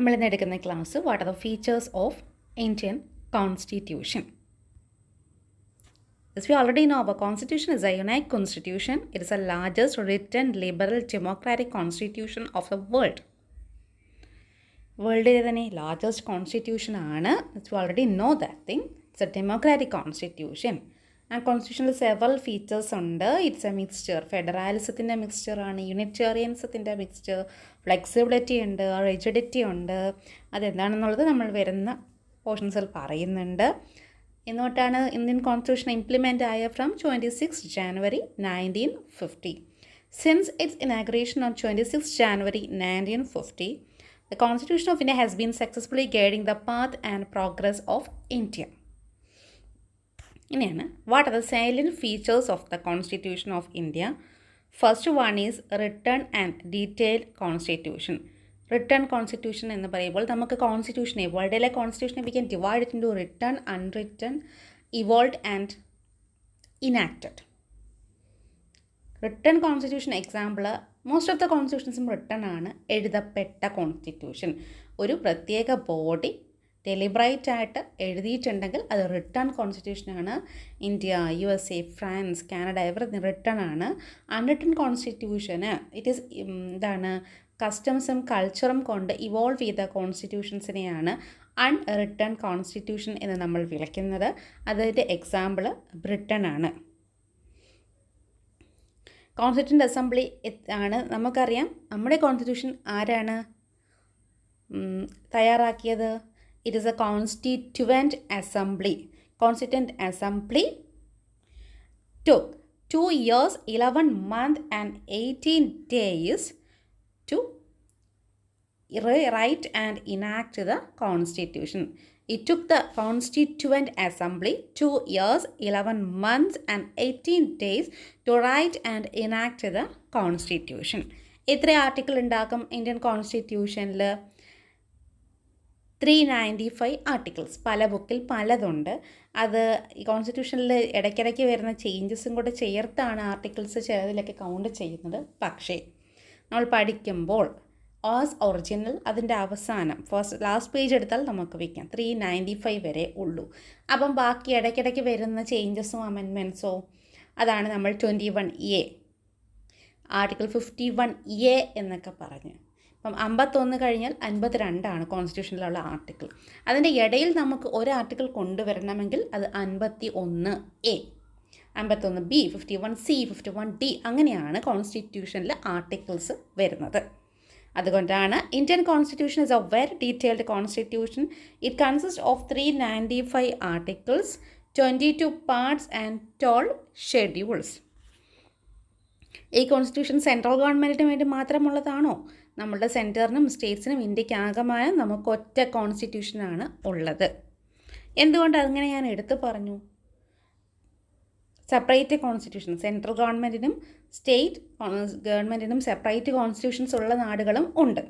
നമ്മൾ ഇന്ന് എടുക്കുന്ന class what are the features of Indian constitution. As we already know, our constitution is a unique constitution. It is the largest written liberal democratic constitution of the world. വേൾഡിലെ തന്നെ largest constitution ആണ്. We already know that thing. It's a democratic constitution. ആ കോൺസ്റ്റിറ്റ്യൂഷനിൽ several features ഉണ്ട്. It's a mixture. ഫെഡറലിസത്തിൻ്റെ മിക്സ്ചറാണ്, യൂണിറ്റേറിയൻസത്തിൻ്റെ mixture, flexibility ഉണ്ട്, rigidity ഉണ്ട്. അതെന്താണെന്നുള്ളത് നമ്മൾ വരുന്ന പോർഷൻസിൽ പറയുന്നുണ്ട്. എന്നോട്ടാണ് ഇന്ത്യൻ കോൺസ്റ്റിറ്റ്യൂഷൻ ഇംപ്ലിമെൻ്റ് ആയ from 26 January 1950. Since its inauguration on 26 January 1950, the Constitution of India has been successfully guiding the path and progress of India. ഇനിയാണ് what are the silent features of the constitution of India. First one is written and detailed constitution. Written constitution എന്ന് പറയുമ്പോൾ നമുക്ക് കോൺസ്റ്റിറ്റ്യൂഷനെ, വേൾഡിലെ കോൺസ്റ്റിറ്റ്യൂഷനെ we can divide into written, unwritten, evolved and enacted. Written constitution example, most of the കോൺസ്റ്റിറ്റ്യൂഷൻസും written ആണ്, എഴുതപ്പെട്ട constitution. ഒരു പ്രത്യേക ബോഡി ഡെലിബറേറ്റ് ആയിട്ട് എഴുതിയിട്ടുണ്ടെങ്കിൽ അത് റിട്ടേൺ കോൺസ്റ്റിറ്റ്യൂഷനാണ്. India, USA, France, Canada everything written ആണ്. അൺറിട്ടേൺ കോൺസ്റ്റിറ്റ്യൂഷന് ഇറ്റ് ഈസ് എന്താണ്, കസ്റ്റംസും കൾച്ചറും കൊണ്ട് ഇവോൾവ് ചെയ്ത കോൺസ്റ്റിറ്റ്യൂഷൻസിനെയാണ് അൺറിട്ടേൺ കോൺസ്റ്റിറ്റ്യൂഷൻ എന്ന് നമ്മൾ വിളിക്കുന്നത്. അതിൻ്റെ എക്സാമ്പിൾ ബ്രിട്ടൻ ആണ്. കോൺസ്റ്റിറ്റ്യൂൻ്റ് അസംബ്ലി ആണ്. നമുക്കറിയാം നമ്മുടെ കോൺസ്റ്റിറ്റ്യൂഷൻ ആരാണ് തയ്യാറാക്കിയത്? It is a constituent assembly. Constituent assembly took 2 years, 11 months and 18 days to write and enact the constitution. It took the constituent assembly 2 years, 11 months and 18 days to write and enact the constitution. എത്ര article ഉണ്ടാക്കും Indian കോൺസ്റ്റിറ്റ്യൂഷനിൽ? 395 articles. പല ബുക്കിൽ പലതുണ്ട്. അത് ഈ കോൺസ്റ്റിറ്റ്യൂഷനിൽ ഇടയ്ക്കിടയ്ക്ക് വരുന്ന ചേഞ്ചസും കൂടെ ചേർത്താണ് ആർട്ടിക്കിൾസ് ചിലതിലൊക്കെ കൗണ്ട് ചെയ്യുന്നത്. പക്ഷേ നമ്മൾ പഠിക്കുമ്പോൾ ആസ് ഒറിജിനൽ അതിൻ്റെ അവസാനം ലാസ്റ്റ് പേജ് എടുത്താൽ നമുക്ക് വയ്ക്കാം 395 വരെ ഉള്ളൂ. അപ്പം ബാക്കി ഇടയ്ക്കിടയ്ക്ക് വരുന്ന ചേഞ്ചസും അമെൻമെൻറ്റ്സോ അതാണ് നമ്മൾ 21A, ആർട്ടിക്കിൾ 51A എന്നൊക്കെ പറഞ്ഞ്. അപ്പം 51 കഴിഞ്ഞാൽ 52 കോൺസ്റ്റിറ്റ്യൂഷനിലുള്ള ആർട്ടിക്കിൾ. അതിൻ്റെ ഇടയിൽ നമുക്ക് ഒരു ആർട്ടിക്കിൾ കൊണ്ടുവരണമെങ്കിൽ അത് 51A, 51B, 51C, 51D അങ്ങനെയാണ് കോൺസ്റ്റിറ്റ്യൂഷനിൽ ആർട്ടിക്കിൾസ് വരുന്നത്. അതുകൊണ്ടാണ് Indian constitution is A very detailed constitution. It consist of 395 articles, 22 parts and 12 schedules. ഈ കോൺസ്റ്റിറ്റ്യൂഷൻ സെൻട്രൽ ഗവൺമെൻറ്റിന് വേണ്ടി മാത്രമുള്ളതാണോ? നമ്മളുടെ സെൻറ്ററിനും സ്റ്റേറ്റ്സിനും ഇന്ത്യക്കാകമാനം നമുക്ക് ഒറ്റ കോൺസ്റ്റിറ്റ്യൂഷനാണ് ഉള്ളത്. എന്തുകൊണ്ട് അങ്ങനെ ഞാൻ എടുത്തു പറഞ്ഞു? സെപ്പറേറ്റ് കോൺസ്റ്റിറ്റ്യൂഷൻ, സെൻട്രൽ ഗവൺമെൻറ്റിനും സ്റ്റേറ്റ് ഗവൺമെൻറ്റിനും സെപ്പറേറ്റ് കോൺസ്റ്റിറ്റ്യൂഷൻസ് ഉള്ള നാടുകളും ഉണ്ട്.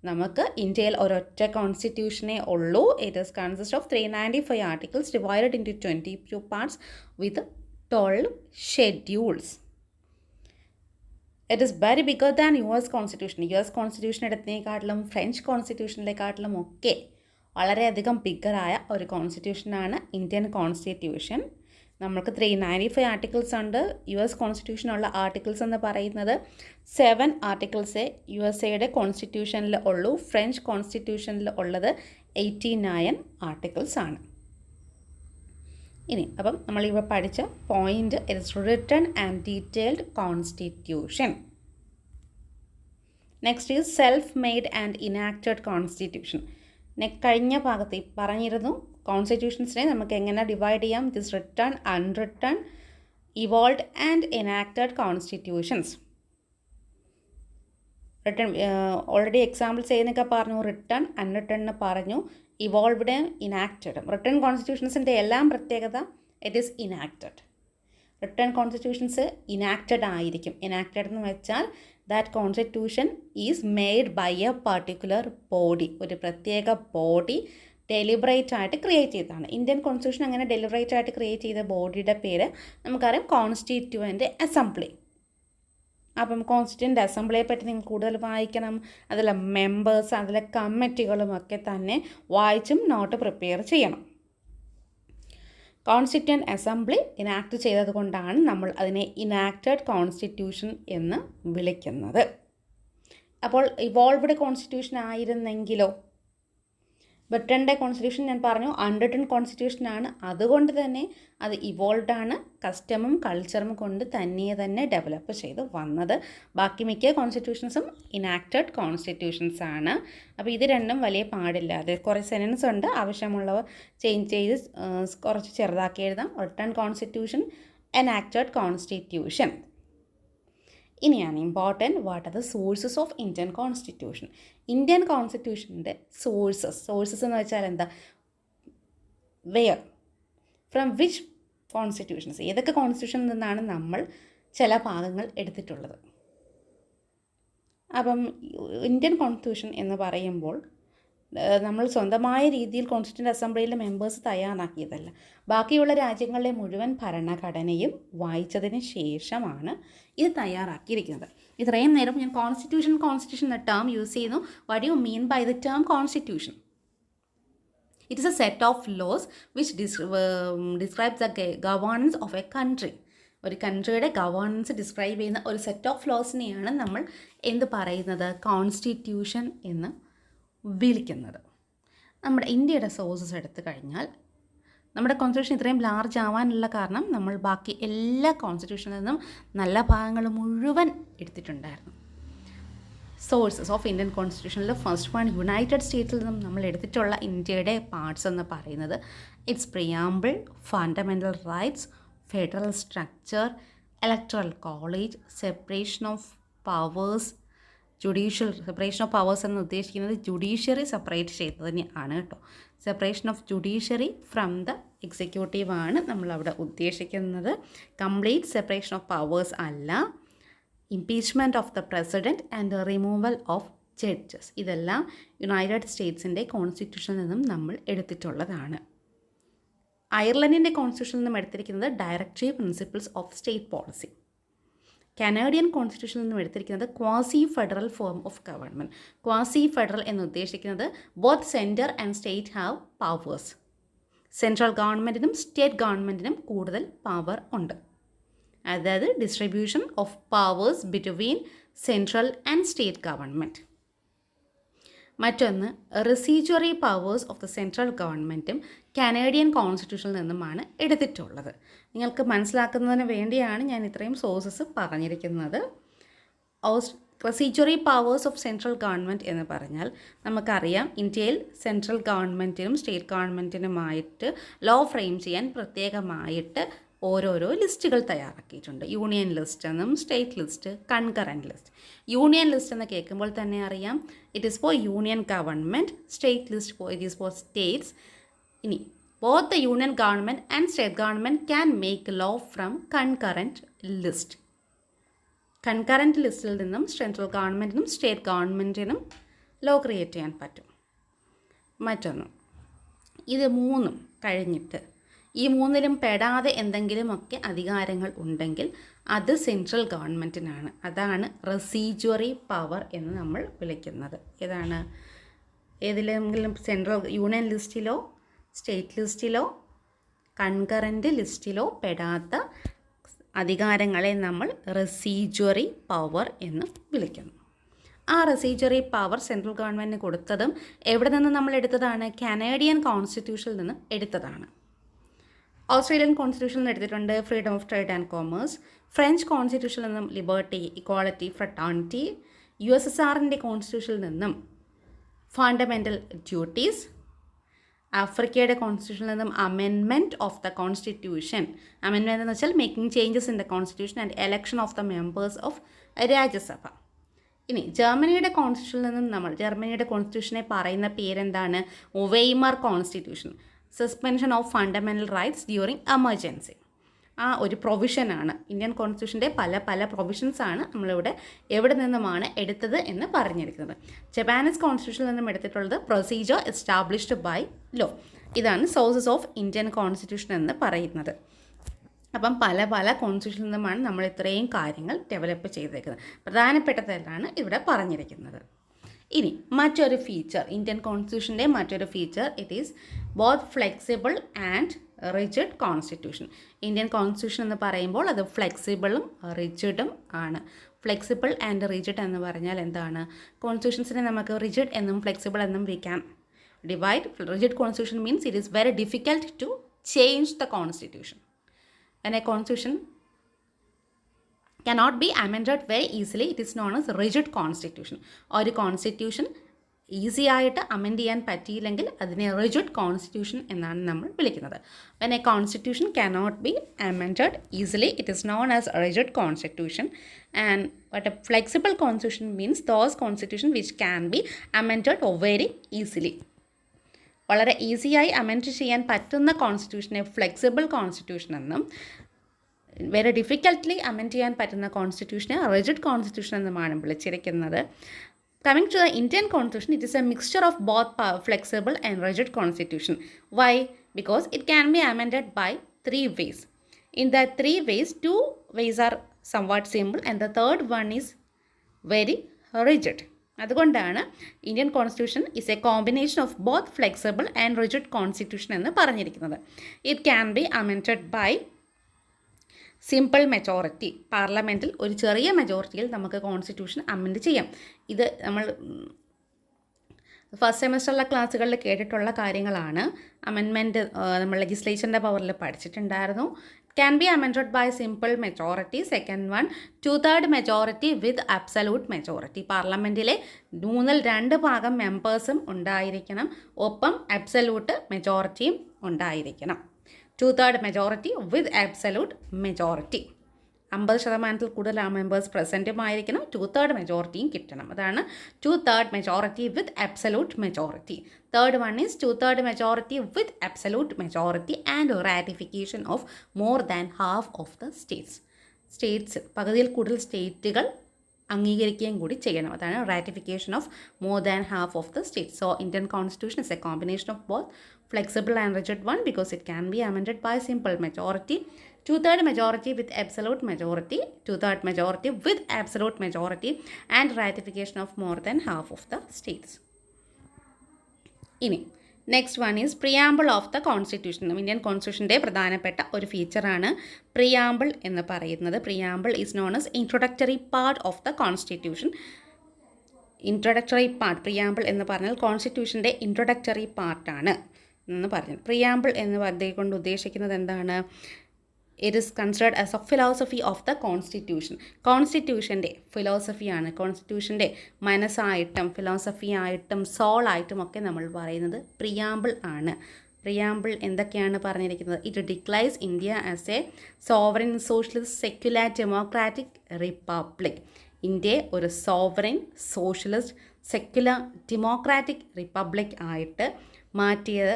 നമുക്ക് ഇന്ത്യയിൽ ഒരൊറ്റ കോൺസ്റ്റിറ്റ്യൂഷനേ ഉള്ളൂ. It is consist of 395 articles divided into 22 parts with 12 schedules. It is very bigger than US constitution. US constitution എടുത്തതിനെക്കാട്ടിലും ഫ്രഞ്ച് കോൺസ്റ്റിറ്റ്യൂഷനിലെക്കാട്ടിലും ഒക്കെ വളരെയധികം ബിഗറായ ഒരു കോൺസ്റ്റിറ്റ്യൂഷനാണ് ഇന്ത്യൻ കോൺസ്റ്റിറ്റ്യൂഷൻ. നമുക്ക് 395 ആർട്ടിക്കിൾസ് ഉണ്ട്. US കോൺസ്റ്റിറ്റ്യൂഷനുള്ള ആർട്ടിക്കിൾസ് എന്ന് പറയുന്നത് 7 ആർട്ടിക്കിൾസേ USA കോൺസ്റ്റിറ്റ്യൂഷനിൽ ഉള്ളൂ. ഫ്രഞ്ച് കോൺസ്റ്റിറ്റ്യൂഷനിൽ ഉള്ളത് 89 ആർട്ടിക്കിൾസ് ആണ്. ഇനി അപ്പം നമ്മളിവിടെ പഠിച്ച point it's written and detailed constitution. Next is self made and enacted constitution. കഴിഞ്ഞ ഭാഗത്ത് പറഞ്ഞിരുന്നു കോൺസ്റ്റിറ്റ്യൂഷൻസിനെ നമുക്ക് എങ്ങനെ ഡിവൈഡ് ചെയ്യാം. This written, unwritten, evolved and enacted constitutions. Written already examples ചെയ്യുന്നൊക്കെ പറഞ്ഞു. റിട്ടൺ, അൺറിട്ടൺ എന്ന് പറഞ്ഞു. ഇവോൾവ്ഡും ഇനാക്റ്റഡും. റിട്ടേൺ കോൺസ്റ്റിറ്റ്യൂഷൻസിൻ്റെ എല്ലാം പ്രത്യേകത it is enacted. Written constitutions enacted ആയിരിക്കും. ഇനാക്റ്റഡ് എന്ന് വെച്ചാൽ that constitution is made by a particular body. ഒരു പ്രത്യേക ബോഡി ഡെലിബറേറ്റ് ആയിട്ട് ക്രിയേറ്റ് ചെയ്തതാണ്. ഇന്ത്യൻ കോൺസ്റ്റിറ്റ്യൂഷൻ അങ്ങനെ ഡെലിബറേറ്റ് ആയിട്ട് ക്രിയേറ്റ് ചെയ്ത ബോഡിയുടെ പേര് നമുക്കറിയാം കോൺസ്റ്റിറ്റ്യൂവൻ്റ് അസംബ്ലി. അപ്പം കോൺസ്റ്റിറ്റ്യൂൻ്റ് അസംബ്ലിയെ പറ്റി നിങ്ങൾ കൂടുതൽ വായിക്കണം. അതിലെ മെമ്പേഴ്സ്, അതിലെ കമ്മിറ്റികളുമൊക്കെ തന്നെ വായിച്ചും നോട്ട് പ്രിപ്പയർ ചെയ്യണം. കോൺസ്റ്റിറ്റ്യൂൻ്റ് അസംബ്ലി ഇനാക്ട് ചെയ്തത് കൊണ്ടാണ് നമ്മൾ അതിനെ ഇനാക്റ്റഡ് കോൺസ്റ്റിറ്റ്യൂഷൻ എന്ന് വിളിക്കുന്നത്. അപ്പോൾ ഇവോൾവ്ഡ് കോൺസ്റ്റിറ്റ്യൂഷൻ ആയിരുന്നെങ്കിലോ, ബ്രിട്ടൻ്റെ കോൺസ്റ്റിറ്റ്യൂഷൻ ഞാൻ പറഞ്ഞു അൺറിട്ടൺ കോൺസ്റ്റിറ്റ്യൂഷനാണ്. അതുകൊണ്ട് തന്നെ അത് ഇവോൾവ്ഡ് ആണ്. കസ്റ്റമും കൾച്ചറും കൊണ്ട് തന്നെ ഡെവലപ്പ് ചെയ്ത് വന്നത്. ബാക്കി മിക്ക കോൺസ്റ്റിറ്റ്യൂഷൻസും ഇനാക്റ്റഡ് കോൺസ്റ്റിറ്റ്യൂഷൻസ് ആണ്. അപ്പോൾ ഇത് രണ്ടും വലിയ പാടില്ല. അത് കുറേ സെൻറ്റൻസ് ഉണ്ട്, ആവശ്യമുള്ളവ ചേഞ്ച് ചെയ്ത് കുറച്ച് ചെറുതാക്കി എഴുതാം. Written constitution, enacted constitution. ഇനിയാണ് important, what are the sources of Indian constitution. Indian കോൺസ്റ്റിറ്റ്യൂഷൻ്റെ സോഴ്സസ് എന്ന് വെച്ചാൽ എന്താ? വെയർ, ഫ്രം വിച്ച് കോൺസ്റ്റിറ്റ്യൂഷൻസ്, ഏതൊക്കെ കോൺസ്റ്റിറ്റ്യൂഷനിൽ നിന്നാണ് നമ്മൾ ചില ഭാഗങ്ങൾ എടുത്തിട്ടുള്ളത്. അപ്പം ഇന്ത്യൻ കോൺസ്റ്റിറ്റ്യൂഷൻ എന്ന് പറയുമ്പോൾ നമ്മൾ സ്വന്തമായ രീതിയിൽ കോൺസ്റ്റിറ്റ്യൂൻ്റ് അസംബ്ലിയിലെ മെമ്പേഴ്സ് തയ്യാറാക്കിയതല്ല. ബാക്കിയുള്ള രാജ്യങ്ങളിലെ മുഴുവൻ ഭരണഘടനയും വായിച്ചതിന് ശേഷമാണ് ഇത് തയ്യാറാക്കിയിരിക്കുന്നത്. ഇത്രയും നേരം ഞാൻ കോൺസ്റ്റിറ്റ്യൂഷൻ എന്ന ടേം യൂസ് ചെയ്യുന്നു. What you mean by the term constitution? It is a set of laws which describes the governance of a country. ഒരു കൺട്രിയുടെ ഗവേണൻസ് ഡിസ്ക്രൈബ് ചെയ്യുന്ന ഒരു സെറ്റ് ഓഫ് ലോസിനെയാണ് നമ്മൾ എന്ത് പറയുന്നത്? കോൺസ്റ്റിറ്റ്യൂഷൻ എന്ന് വിളിക്കുന്നത്. നമ്മുടെ ഇന്ത്യയുടെ സോഴ്സസ് എടുത്തു കഴിഞ്ഞാൽ നമ്മുടെ കോൺസ്റ്റിറ്റ്യൂഷൻ ഇത്രയും ലാർജ് ആവാനുള്ള കാരണം നമ്മൾ ബാക്കി എല്ലാ കോൺസ്റ്റിറ്റ്യൂഷനിൽ നിന്നും നല്ല ഭാഗങ്ങൾ മുഴുവൻ എടുത്തിട്ടുണ്ടായിരുന്നു. സോഴ്സസ് ഓഫ് ഇന്ത്യൻ കോൺസ്റ്റിറ്റ്യൂഷനിൽ ഫസ്റ്റ് വൺ യുണൈറ്റഡ് സ്റ്റേറ്റ്സിൽ നിന്നും നമ്മൾ എടുത്തിട്ടുള്ള ഇന്ത്യയുടെ പാർട്സ് എന്ന് പറയുന്നത് it's preamble, fundamental rights, federal structure, electoral college, separation of powers, judicial. Separation of powers എന്ന് ഉദ്ദേശിക്കുന്നത് ജുഡീഷ്യറി സെപ്പറേറ്റ് ചെയ്തതിന് ആണ് കേട്ടോ. Separation of judiciary from the executive ആണ് നമ്മളവിടെ ഉദ്ദേശിക്കുന്നത്. കംപ്ലീറ്റ് സെപ്പറേഷൻ ഓഫ് പവേഴ്സ് അല്ല. Impeachment of the president and removal of judges, ഇതെല്ലാം യുണൈറ്റഡ് സ്റ്റേറ്റ്സിൻ്റെ കോൺസ്റ്റിറ്റ്യൂഷനിൽ നിന്നും നമ്മൾ എടുത്തിട്ടുള്ളതാണ്. അയർലൻഡിൻ്റെ കോൺസ്റ്റിറ്റ്യൂഷനിൽ നിന്നും എടുത്തിരിക്കുന്നത് directive principles of state policy. Canadian കോൺസ്റ്റിറ്റ്യൂഷനിൽ നിന്നും എടുത്തിരിക്കുന്നത് quasi federal form of government. Quasi federal എന്ന് ഉദ്ദേശിക്കുന്നത് both centre and state have powers. Central ഗവൺമെൻറ്റിനും സ്റ്റേറ്റ് ഗവൺമെൻറ്റിനും കൂടുതൽ പവർ ഉണ്ട്. അതായത് distribution of powers between central and state government. മറ്റൊന്ന് residuary powers of the central ഗവൺമെൻറ്റും കനേഡിയൻ കോൺസ്റ്റിറ്റ്യൂഷനിൽ നിന്നുമാണ് എടുത്തിട്ടുള്ളത്. നിങ്ങൾക്ക് മനസ്സിലാക്കുന്നതിന് വേണ്ടിയാണ് ഞാൻ ഇത്രയും സോഴ്സസ് പറഞ്ഞിരിക്കുന്നത്. Residuary powers of central government എന്ന് പറഞ്ഞാൽ നമുക്കറിയാം ഇന്ത്യയിൽ സെൻട്രൽ ഗവൺമെൻറ്റിനും സ്റ്റേറ്റ് ഗവൺമെൻറ്റിനുമായിട്ട് ലോ ഫ്രെയിം ചെയ്യാൻ പ്രത്യേകമായിട്ട് ഓരോരോ ലിസ്റ്റുകൾ തയ്യാറാക്കിയിട്ടുണ്ട്. യൂണിയൻ ലിസ്റ്റ് എന്നും state list, concurrent list. Union list എന്ന് കേൾക്കുമ്പോൾ തന്നെ അറിയാം it is for union government. State list it is for states. ഇനി both the union government and state government can make law from concurrent list. Concurrent ലിസ്റ്റിൽ നിന്നും central ഗവൺമെൻറ്റിനും state ഗവൺമെൻറ്റിനും law create ചെയ്യാൻ പറ്റും. മറ്റൊന്ന്, ഇത് മൂന്നും കഴിഞ്ഞിട്ട് ഈ മൂന്നിലും പെടാതെ എന്തെങ്കിലുമൊക്കെ അധികാരങ്ങൾ ഉണ്ടെങ്കിൽ അത് സെൻട്രൽ ഗവൺമെൻറ്റിനാണ്. അതാണ് റെസിജ്വറി പവർ എന്ന് നമ്മൾ വിളിക്കുന്നത്. ഏതാണ്? ഏതിലെങ്കിലും സെൻട്രൽ യൂണിയൻ ലിസ്റ്റിലോ സ്റ്റേറ്റ് ലിസ്റ്റിലോ കൺകറൻറ്റ് ലിസ്റ്റിലോ പെടാത്ത അധികാരങ്ങളെ നമ്മൾ റെസിജ്വറി പവർ എന്ന് വിളിക്കുന്നു. ആ റെസിജ്വറി പവർ സെൻട്രൽ ഗവൺമെൻറ്റിന് കൊടുത്തതും എവിടെ നിന്ന് നമ്മൾ എടുത്തതാണ്? കനേഡിയൻ കോൺസ്റ്റിറ്റ്യൂഷനിൽ നിന്ന് എടുത്തതാണ്. ഓസ്ട്രേലിയൻ കോൺസ്റ്റിറ്റ്യൂഷനിൽ നിന്ന് എടുത്തിട്ടുണ്ട് freedom of trade and commerce. French കോൺസ്റ്റിറ്റ്യൂഷനിൽ നിന്നും ലിബർട്ടി, ഇക്വാളിറ്റി, ഫ്രട്ടേണിറ്റി. USSRൻ്റെ കോൺസ്റ്റിറ്റ്യൂഷനിൽ നിന്നും ഫണ്ടമെൻ്റൽ ഡ്യൂട്ടീസ്. ആഫ്രിക്കയുടെ കോൺസ്റ്റിറ്റ്യൂഷനിൽ നിന്നും amendment of the constitution. Amendment എന്ന് വെച്ചാൽ making changes in the constitution and election of the members of Rajya Sabha. ഇനി ജർമ്മനിയുടെ കോൺസ്റ്റിറ്റ്യൂഷനിൽ നിന്നും നമ്മൾ ജർമ്മനിയുടെ കോൺസ്റ്റിറ്റ്യൂഷനെ പറയുന്ന പേരെന്താണ്? Weimar constitution. Suspension of fundamental rights during emergency. ആ ഒരു പ്രൊവിഷനാണ് ഇന്ത്യൻ കോൺസ്റ്റിറ്റ്യൂഷൻ്റെ പല പ്രൊവിഷൻസാണ് നമ്മളിവിടെ എവിടെ നിന്നുമാണ് എടുത്തത് എന്ന് പറഞ്ഞിരിക്കുന്നത്. ജപ്പാനീസ് കോൺസ്റ്റിറ്റ്യൂഷനിൽ നിന്നും എടുത്തിട്ടുള്ളത് പ്രൊസീജിയർ എസ്റ്റാബ്ലിഷ്ഡ് ബൈ ലോ. ഇതാണ് സോഴ്സസ് ഓഫ് ഇന്ത്യൻ കോൺസ്റ്റിറ്റ്യൂഷൻ എന്ന് പറയുന്നത്. അപ്പം പല പല കോൺസ്റ്റിറ്റ്യൂഷനിൽ നിന്നുമാണ് നമ്മൾ ഇത്രയും കാര്യങ്ങൾ ഡെവലപ്പ് ചെയ്തേക്കുന്നത്. പ്രധാനപ്പെട്ടതെല്ലാം ഇവിടെ പറഞ്ഞിരിക്കുന്നത്. ഇനി മറ്റൊരു ഫീച്ചർ, ഇന്ത്യൻ കോൺസ്റ്റിറ്റ്യൂഷൻ്റെ മറ്റൊരു feature, it is both flexible and rigid constitution. Indian constitution എന്ന് പറയുമ്പോൾ അത് ഫ്ലെക്സിബിളും റിജിഡും ആണ്. ഫ്ലെക്സിബിൾ ആൻഡ് റിജിഡ് എന്ന് പറഞ്ഞാൽ എന്താണ്? കോൺസ്റ്റിറ്റ്യൂഷൻസിനെ നമുക്ക് റിജിഡ് എന്നും ഫ്ലെക്സിബിൾ എന്നും we can divide. Rigid constitution means it is very difficult to change the constitution. And a constitution cannot be amended very easily. It is known as rigid constitution. ഒരു constitution easy ആയിട്ട് amend ചെയ്യാൻ പറ്റിയില്ലെങ്കിൽ അതിനെ rigid constitution എന്നാണ് നമ്മൾ വിളിക്കുന്നത്. When a constitution cannot be amended easily, it is known as a rigid constitution. And what a flexible constitution means, those constitution which can be amended very easily. വളരെ ഈസിയായി amend ചെയ്യാൻ പറ്റുന്ന കോൺസ്റ്റിറ്റ്യൂഷനെ flexible constitution എന്നും very ഡിഫിക്കൽട്ട്ലി amend ചെയ്യാൻ പറ്റുന്ന കോൺസ്റ്റിറ്റ്യൂഷനെ rigid constitution എന്നുമാണ് വിളിച്ചിരിക്കുന്നത്. Coming to the Indian constitution, it is a mixture of both flexible and rigid constitution. Why? Because it can be amended by 3 ways. In the 3 ways, 2 ways are somewhat simple and the third one is very rigid. അതുകൊണ്ടാണ് Indian constitution is a combination of both flexible and rigid constitution എന്ന് പറഞ്ഞിരിക്കുന്നത്. It can be amended by simple majority. പാർലമെൻറ്റിൽ ഒരു ചെറിയ മെജോറിറ്റിയിൽ നമുക്ക് constitution amend ചെയ്യാം. ഇത് നമ്മൾ ഫസ്റ്റ് സെമസ്റ്ററിലെ ക്ലാസ്സുകളിൽ കേട്ടിട്ടുള്ള കാര്യങ്ങളാണ്. അമെൻമെൻറ്റ് നമ്മൾ ലെജിസ്ലേച്ചറിൻ്റെ പവറിൽ പഠിച്ചിട്ടുണ്ടായിരുന്നു. Can be amended by simple majority. Second one, 2/3 majority with absolute majority. പാർലമെൻറ്റിലെ 2/3 മെമ്പേഴ്സും ഉണ്ടായിരിക്കണം, ഒപ്പം അബ്സല്യൂട്ട് മെജോറിറ്റിയും ഉണ്ടായിരിക്കണം. 2/3 മെജോറിറ്റി വിത്ത് അബ്സല്യൂട്ട് മെജോറിറ്റി. 50% കൂടുതൽ ആ മെമ്പേഴ്സ് പ്രസൻറ്റുമായിരിക്കണം, 2/3 മെജോറിറ്റിയും കിട്ടണം. അതാണ് 2/3 majority with absolute majority. Third one is 2/3 majority with absolute majority and ratification of more than half of the States പകുതിയിൽ കൂടുതൽ സ്റ്റേറ്റുകൾ അംഗീകരിക്കുകയും കൂടി ചെയ്യണം. അതാണ് ratification of more than half of the States. So Indian constitution is a combination of both flexible and rigid one because it can be amended by simple majority, 2/3 majority with absolute majority, 2/3 majority with absolute majority and ratification of more than half of the states. ഇനി next one is preamble of the constitution. Indian കോൺസ്റ്റിറ്റ്യൂഷൻ്റെ പ്രധാനപ്പെട്ട ഒരു ഫീച്ചറാണ് preamble എന്ന് പറയുന്നത്. Preamble is known as introductory part of the constitution. Introductory part, preamble എന്ന് പറഞ്ഞാൽ കോൺസ്റ്റിറ്റ്യൂഷൻ്റെ introductory പാർട്ടാണ് എന്ന് പറഞ്ഞു. പ്രിയാമ്പിൾ എന്ന് കൊണ്ട് ഉദ്ദേശിക്കുന്നത് എന്താണ്? It is considered as a philosophy of the constitution. കോൺസ്റ്റിറ്റ്യൂഷൻ്റെ ഫിലോസഫിയാണ്. കോൺസ്റ്റിറ്റ്യൂഷൻ്റെ മനസ്സായിട്ടും ഫിലോസഫിയായിട്ടും സോളായിട്ടും ഒക്കെ നമ്മൾ പറയുന്നത് പ്രിയാമ്പിൾ ആണ്. പ്രിയാമ്പിൾ എന്തൊക്കെയാണ് പറഞ്ഞിരിക്കുന്നത്? It declares India as a sovereign socialist secular democratic republic. ഇന്ത്യയെ ഒരു sovereign socialist secular democratic republic ആയിട്ട് മാറ്റിയത്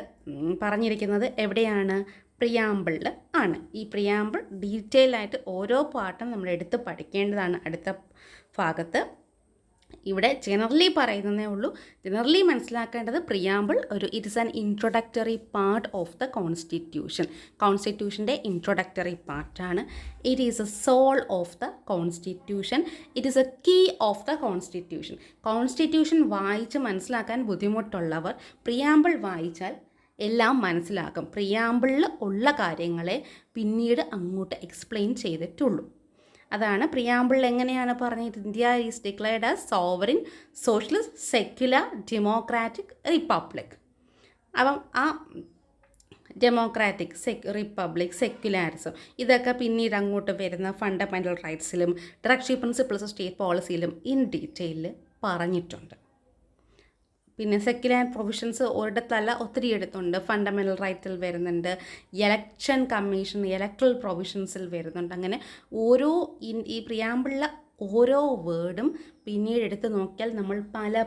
പറഞ്ഞിരിക്കുന്നത് എവിടെയാണ്? പ്രിയാമ്പിളിൽ ആണ്. ഈ പ്രിയാമ്പിൾ ഡീറ്റെയിൽ ആയിട്ട് ഓരോ പാർട്ടും നമ്മൾ എടുത്ത് പഠിക്കേണ്ടതാണ് അടുത്ത ഭാഗത്ത്. ഇവിടെ ജനറലി പറയുന്നതേ ഉള്ളൂ. ജനറലി മനസ്സിലാക്കേണ്ടത് preamble it is an introductory part of the constitution. കോൺസ്റ്റിറ്റ്യൂഷൻ്റെ ഇൻട്രൊഡക്ടറി പാർട്ടാണ്. It is a soul of the constitution. It is a key of the constitution. Constitution വായിച്ച് മനസ്സിലാക്കാൻ ബുദ്ധിമുട്ടുള്ളവർ പ്രിയാമ്പിൾ വായിച്ചാൽ എല്ലാം മനസ്സിലാക്കും. പ്രിയാമ്പിളിൽ ഉള്ള കാര്യങ്ങളെ പിന്നീട് അങ്ങോട്ട് എക്സ്പ്ലെയിൻ ചെയ്തിട്ടുള്ളൂ. അതാണ് പ്രിയാമ്പിളിൽ എങ്ങനെയാണ് പറഞ്ഞത്? India is declared as sovereign socialist secular democratic republic. അപ്പം ആ ഡെമോക്രാറ്റിക് റിപ്പബ്ലിക് സെക്യുലാരിസം ഇതൊക്കെ പിന്നീട് അങ്ങോട്ട് വരുന്ന ഫണ്ടമെൻ്റൽ റൈറ്റ്സിലും ഡയറക്ടീവ് പ്രിൻസിപ്പിൾസ് ഓഫ് സ്റ്റേറ്റ് പോളിസിയിലും ഇൻ ഡീറ്റെയിൽ പറഞ്ഞിട്ടുണ്ട്. പിന്നെ സെക്യുലർ പ്രൊവിഷൻസ് ഒരിടത്തല്ല ഒത്തിരി എടുത്തുണ്ട്. ഫണ്ടമെൻ്റൽ റൈറ്റിൽ വരുന്നുണ്ട്, എലക്ഷൻ കമ്മീഷൻ ഇലക്ട്രൽ പ്രൊവിഷൻസിൽ വരുന്നുണ്ട്. അങ്ങനെ ഓരോ ഈ പ്രിയാമ്പിളിലെ ഓരോ വേർഡും പിന്നീട് എടുത്ത് നോക്കിയാൽ നമ്മൾ പല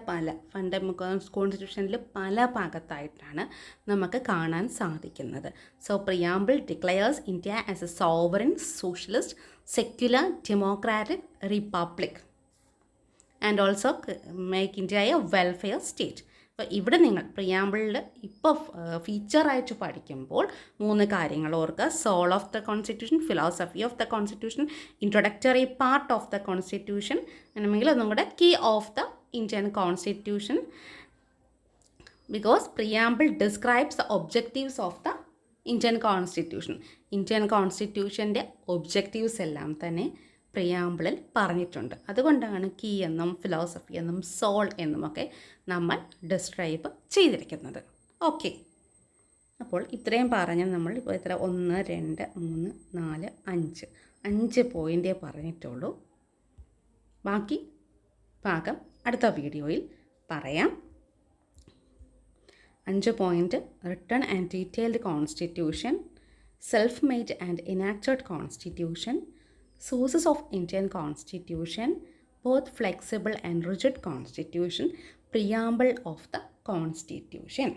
കോൺസ്റ്റിറ്റ്യൂഷനിൽ പല ഭാഗത്തായിട്ടാണ് നമുക്ക് കാണാൻ സാധിക്കുന്നത്. So preamble declares India as a sovereign socialist secular democratic republic and also make India a welfare state. അപ്പോൾ ഇവിടെ നിങ്ങൾ പ്രിയാമ്പിളിൽ ഇപ്പോൾ ഫീച്ചറായിട്ട് പഠിക്കുമ്പോൾ 3 കാര്യങ്ങൾ ഓർക്കുക. Soul of the constitution, philosophy of the constitution, introductory part of the constitution, അല്ലെങ്കിൽ ഒന്നും കൂടെ key of the Indian constitution. Because preamble describes the objectives of the Indian constitution. Indian കോൺസ്റ്റിറ്റ്യൂഷൻ്റെ ഒബ്ജക്റ്റീവ്സ് എല്ലാം തന്നെ പ്രിയാമ്പിളിൽ പറഞ്ഞിട്ടുണ്ട്. അതുകൊണ്ടാണ് കീ എന്നും ഫിലോസഫി എന്നും സോൾ എന്നുമൊക്കെ നമ്മൾ ഡിസ്ക്രൈബ് ചെയ്തിരിക്കുന്നത്. ഓക്കെ, അപ്പോൾ ഇത്രയും പറഞ്ഞ് നമ്മൾ ഇപ്പോൾ ഇത്ര 1, 2, 3, 4, 5 പോയിൻ്റേ പറഞ്ഞിട്ടുള്ളൂ. ബാക്കി ഭാഗം അടുത്ത വീഡിയോയിൽ പറയാം. 5 point: written and detailed constitution, self made and enacted constitution, sources of Indian Constitution, both flexible and rigid constitution, preamble of the Constitution.